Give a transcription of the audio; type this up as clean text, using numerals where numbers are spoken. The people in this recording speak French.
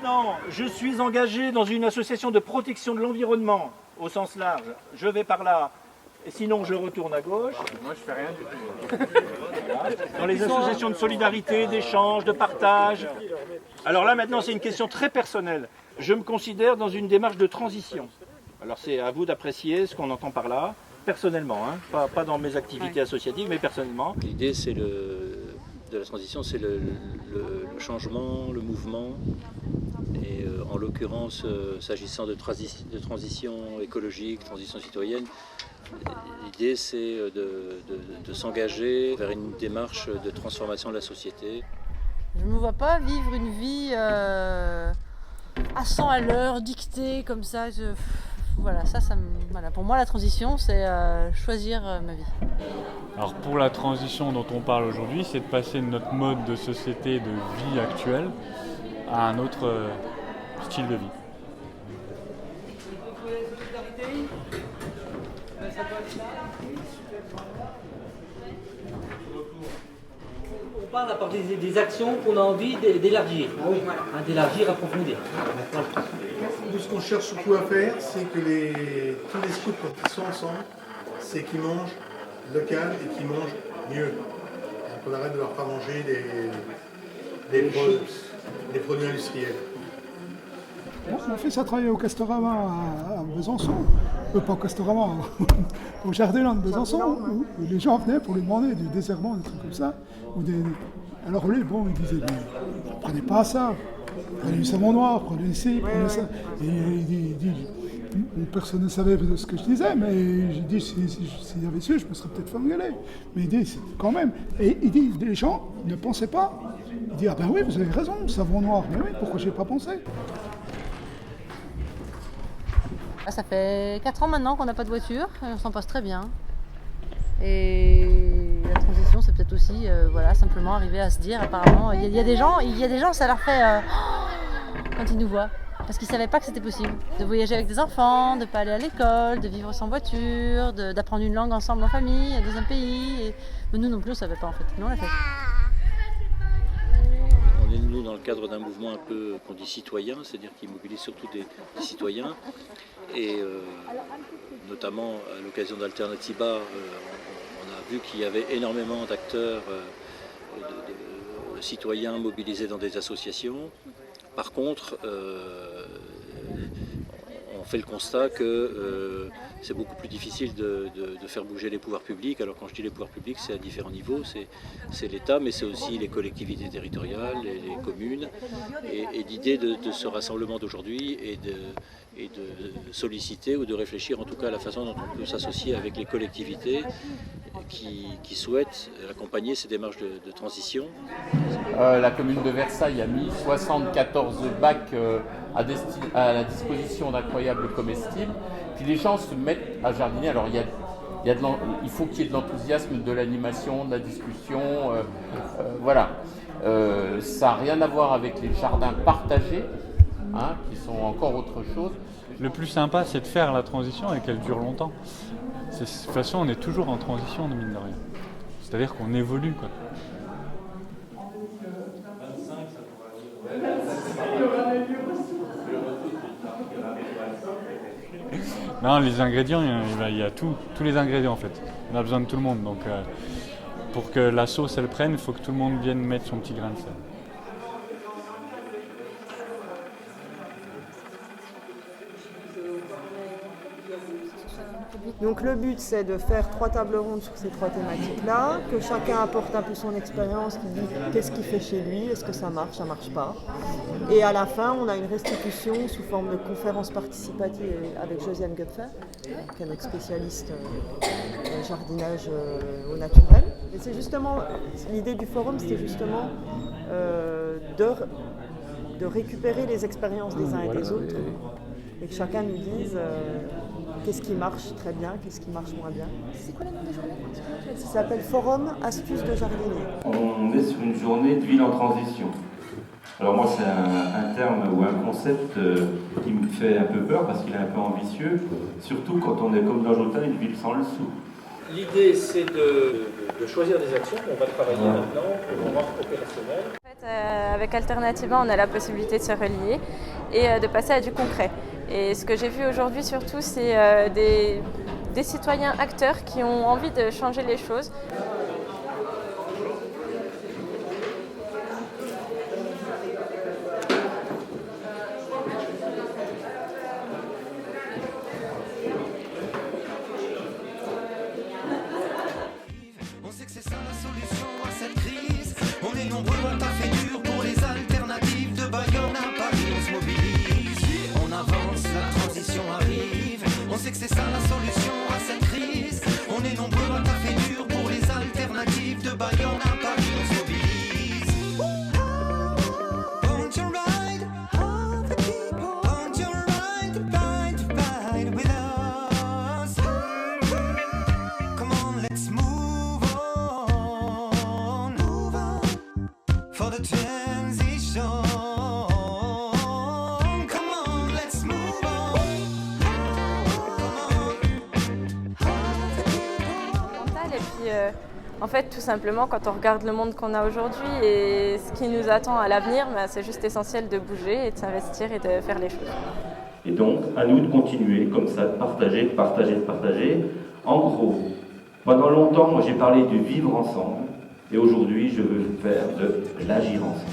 maintenant je suis engagé dans une association de protection de l'environnement au sens large, je vais par là, et sinon je retourne à gauche. Moi je fais rien du tout. Voilà. Dans les associations de solidarité, d'échange, de partage. Alors là maintenant c'est une question très personnelle. Je me considère dans une démarche de transition. Alors c'est à vous d'apprécier ce qu'on entend par là, personnellement, hein. Pas dans mes activités associatives, mais personnellement. L'idée de la transition, c'est le changement, le mouvement. Et en l'occurrence, s'agissant de transition écologique, transition citoyenne, l'idée c'est de s'engager vers une démarche de transformation de la société. Je ne me vois pas vivre une vie à 100 à l'heure, dictée comme ça. Voilà, voilà. Pour moi, la transition, c'est choisir ma vie. Alors pour la transition dont on parle aujourd'hui, c'est de passer de notre mode de société, de vie actuelle, à un autre style de vie. On parle à partir des actions qu'on a envie d'élargir, d'élargir, approfondir. Nous, ce qu'on cherche surtout à faire, c'est que tous les scouts, quand ils sont ensemble, c'est qu'ils mangent local et qu'ils mangent mieux. Donc on arrête de leur faire manger des produits industriels. On a fait ça travailler au Castorama à Besançon, pas au Castorama, au Jardin de Besançon, où les gens venaient pour lui demander du désherbant, des trucs comme ça. Alors lui, bon, il disait, ne prenez pas ça, prenez du savon noir, prenez ci, prenez ça. Et il dit, personne ne savait ce que je disais, mais j'ai dit, s'il y avait su, je me serais peut-être fait engueuler. Mais il dit, quand même. Et il dit, les gens ne pensaient pas. Il dit, ah ben oui, vous avez raison, savon noir. Mais oui, pourquoi j'ai pas pensé? Ça fait 4 ans maintenant qu'on n'a pas de voiture, on s'en passe très bien. Et la transition, c'est peut-être aussi simplement arriver à se dire, apparemment, il y a des gens, ça leur fait quand ils nous voient. Parce qu'ils ne savaient pas que c'était possible de voyager avec des enfants, de ne pas aller à l'école, de vivre sans voiture, d'apprendre une langue ensemble en famille, dans un pays. Mais nous non plus, on ne savait pas en fait, mais on l'a fait. On est nous dans le cadre d'un mouvement un peu qu'on dit citoyen, c'est-à-dire qui mobilise surtout des citoyens. Et notamment à l'occasion d'Alternativa, on a vu qu'il y avait énormément d'acteurs, de citoyens mobilisés dans des associations. Par contre, on fait le constat que c'est beaucoup plus difficile de faire bouger les pouvoirs publics. Alors quand je dis les pouvoirs publics, c'est à différents niveaux, c'est l'État, mais c'est aussi les collectivités territoriales, les communes. Et l'idée de ce rassemblement d'aujourd'hui est de solliciter ou de réfléchir en tout cas à la façon dont on peut s'associer avec les collectivités qui souhaitent accompagner ces démarches de transition. La commune de Versailles a mis 74 bacs à la disposition d'incroyables comestibles. Puis les gens se mettent à jardiner. Alors il faut qu'il y ait de l'enthousiasme, de l'animation, de la discussion. Voilà. Ça n'a rien à voir avec les jardins partagés, qui sont encore autre chose. Le plus sympa, c'est de faire la transition et qu'elle dure longtemps. De toute façon, on est toujours en transition, de mine de rien. C'est-à-dire qu'on évolue, quoi. Non, les ingrédients, il y a tous les ingrédients en fait. On a besoin de tout le monde. Donc, pour que la sauce elle prenne, il faut que tout le monde vienne mettre son petit grain de sel. Donc le but c'est de faire 3 tables rondes sur ces 3 thématiques-là, que chacun apporte un peu son expérience, qui dit qu'est-ce qu'il fait chez lui, est-ce que ça marche pas. Et à la fin, on a une restitution sous forme de conférence participative avec Josiane Goepfer, qui est notre spécialiste jardinage au naturel. Et c'est justement, l'idée du forum, c'était justement de récupérer les expériences des uns et des autres, et que chacun nous dise qu'est-ce qui marche très bien, qu'est-ce qui marche moins bien. C'est quoi le nom des journées ? Ça s'appelle Forum Astuces de jardinier. On est sur une journée de ville en transition. Alors moi c'est un terme ou un concept qui me fait un peu peur parce qu'il est un peu ambitieux, surtout quand on est comme dans Jotin, une ville sans le sou. L'idée c'est de choisir des actions qu'on va travailler maintenant pour rendre opérationnelles. Avec Alternativa, on a la possibilité de se relier et de passer à du concret. Et ce que j'ai vu aujourd'hui surtout, c'est des citoyens acteurs qui ont envie de changer les choses. On sait que c'est ça la solution à cette crise. On est nombreux à taffer dur pour les alternatives de Bayonne à Paris. On se mobilise, on avance, la transition arrive. On sait que c'est ça la solution à cette crise. On est nombreux à taffer dur pour les alternatives de Bayonne à Paris. On se mobilise. Won't you ride all the people? Won't you ride with us? Come on, let's move on for the transition. Come on, let's move on. Et puis, en fait, tout simplement, quand on regarde le monde qu'on a aujourd'hui et ce qui nous attend à l'avenir, c'est juste essentiel de bouger et de s'investir et de faire les choses. Et donc, à nous de continuer comme ça, de partager, de partager, de partager. En gros, pendant longtemps, moi j'ai parlé du vivre ensemble, et aujourd'hui je veux faire de l'agir ensemble.